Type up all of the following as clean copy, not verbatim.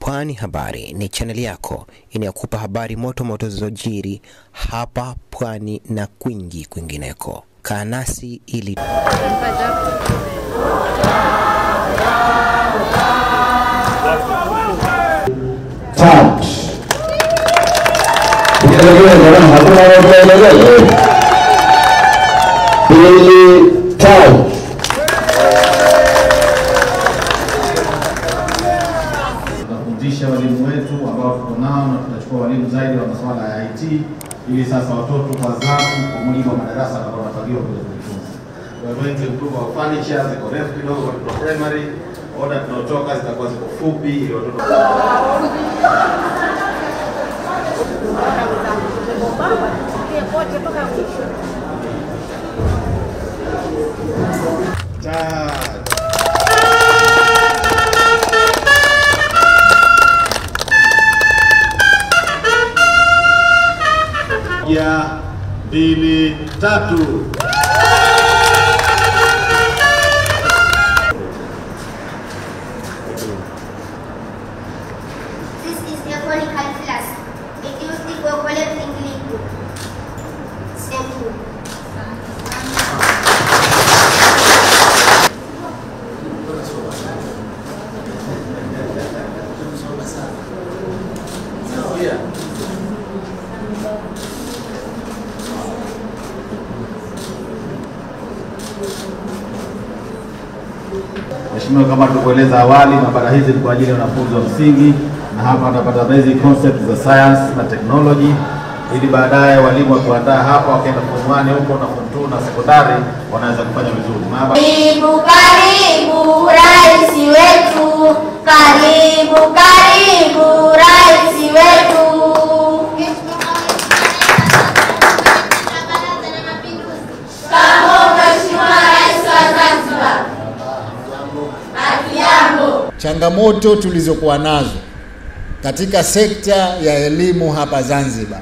Pwani Habari ni channel yako inayokupa habari moto moto zilizojiri hapa Pwani na kwingineko. Kaa nasi ili tunafundisha walimu wetu ambao tuko nao na tutachukua walimu zaidi wa masuala ya IT ili sasa watoto kwa zamu kwa mujibu wa madarasa ambao wanapangiwa kule kujifunza. We are going to improve our furniture, ziko refu kidogo kwa primary, order tunaotoka zitakuwa ziko fupi ili watoto ya 2 3. This is the conical class. It used the collecting liquid. Thank you. Mheshimiwa, kama tulivyoeleza awali, mabara hizi ni kwa ajili ya wanafunzi wa msingi na hapa watapata basic concepts za science na technology ili baadaye walimu wakiandaa hapa wakaenda form 1 huko na form 2 na sekondari wanaweza kufanya vizuri. Karibu karibu rais wetu, karibu karibu rais wetu. Changamoto tulizokuwa nazo katika sekta ya elimu hapa Zanzibar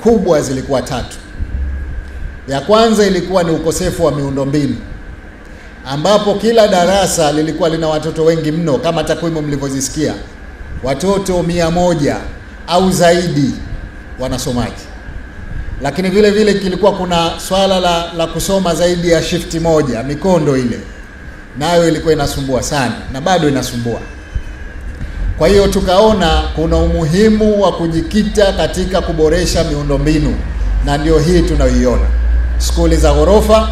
kubwa zilikuwa 3. Ya kwanza ilikuwa ni ukosefu wa miundombinu, ambapo kila darasa lilikuwa lina watoto wengi mno, kama takwimu mlivyozisikia, watoto 100 au zaidi wanasomaji. Lakini vile vile kilikuwa kuna swala la kusoma zaidi ya shifti moja, mikondo ile nayo ilikuwa inasumbua sana na bado inasumbua. Kwa hiyo tukaona kuna umuhimu wa kujikita katika kuboresha miundombinu, na ndio hii tunayoiona. Skuli za ghorofa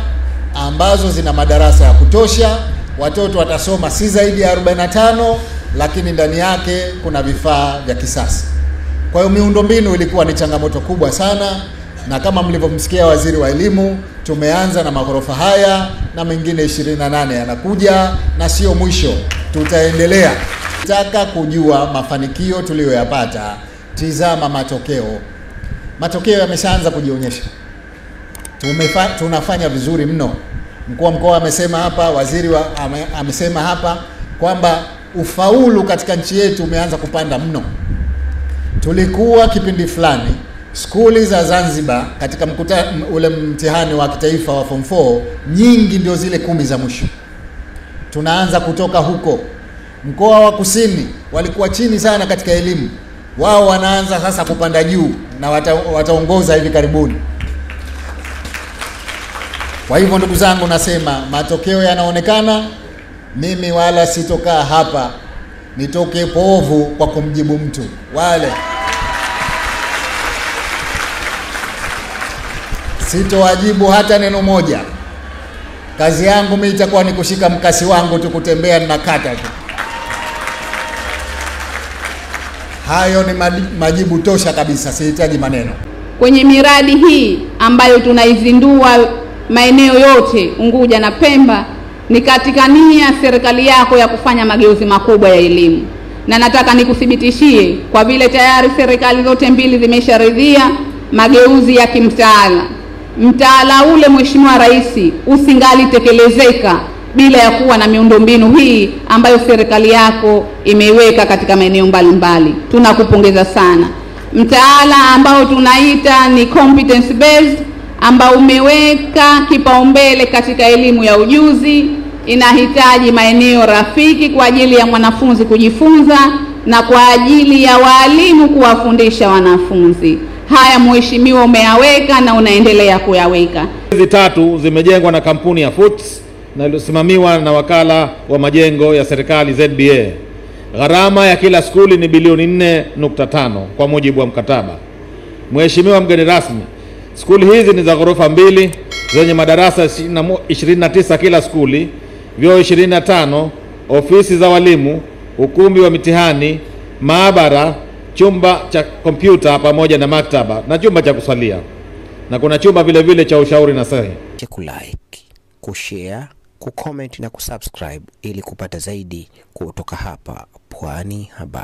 ambazo zina madarasa ya kutosha, watoto watasoma si zaidi ya 45, lakini ndani yake kuna vifaa vya kisasa. Kwa hiyo miundombinu ilikuwa ni changamoto kubwa sana, na kama mlivyomsikia waziri wa elimu, tumeanza na maghorofa haya na mengine 28 yanakuja na sio mwisho, tutaendelea. Nataka kujua mafanikio tuliyoyapata, tizama matokeo. Matokeo yameshaanza kujionyesha. Tunafanya vizuri mno. Mkuu wa mkoa amesema hapa, waziri amesema hapa kwamba ufaulu katika nchi yetu umeanza kupanda mno. Tulikuwa kipindi fulani skuli za Zanzibar katika ule mtihani wa kitaifa wa form 4 nyingi ndio zile 10 za mwisho. Tunaanza kutoka huko. Mkoa wa Kusini walikuwa chini sana katika elimu, wao wanaanza sasa kupanda juu na wataongoza hivi karibuni. Kwa hivyo ndugu zangu, nasema matokeo yanaonekana. Mimi wala sitokaa hapa nitoke povu kwa kumjibu mtu wale. Sitowajibu hata neno moja. Kazi yangu mimi itakuwa ni kushika mkasi wangu tu, kutembea na kata tu. Hayo ni majibu tosha kabisa, sihitaji maneno. Kwenye miradi hii ambayo tunaizindua maeneo yote Unguja na Pemba, ni katika nia serikali yako ya kufanya mageuzi makubwa ya elimu. Na nataka nikuthibitishie, kwa vile tayari serikali zote mbili zimesharidhia mageuzi ya kimtaala. Mtaala ule Mheshimiwa Rais usingalitekelezeka bila ya kuwa na miundombinu hii ambayo serikali yako imeiweka katika maeneo mbalimbali. Tunakupongeza sana. Mtaala ambao tunaita ni competence based, ambao umeweka kipaumbele katika elimu ya ujuzi, inahitaji maeneo rafiki kwa ajili ya mwanafunzi kujifunza, na kwa ajili ya walimu kuwafundisha wanafunzi. Haya mheshimiwa, umeyaweka na unaendelea kuyaweka. Hizi tatu zimejengwa na kampuni ya Foots na iliyosimamiwa na wakala wa majengo ya serikali ZBA. Gharama ya kila skuli ni bilioni 4.5 kwa mujibu wa mkataba. Mheshimiwa mgeni rasmi, skuli hizi ni za ghorofa 2 zenye madarasa 29 kila skuli, vyoo 25, ofisi za walimu, ukumbi wa mitihani, maabara, chumba cha kompyuta pamoja na maktaba na chumba cha kusalia. Na kuna chumba vile vile cha ushauri na sahi. Kulike, kushare, kucomment na kusubscribe ili kupata zaidi kutoka hapa Pwani Habari.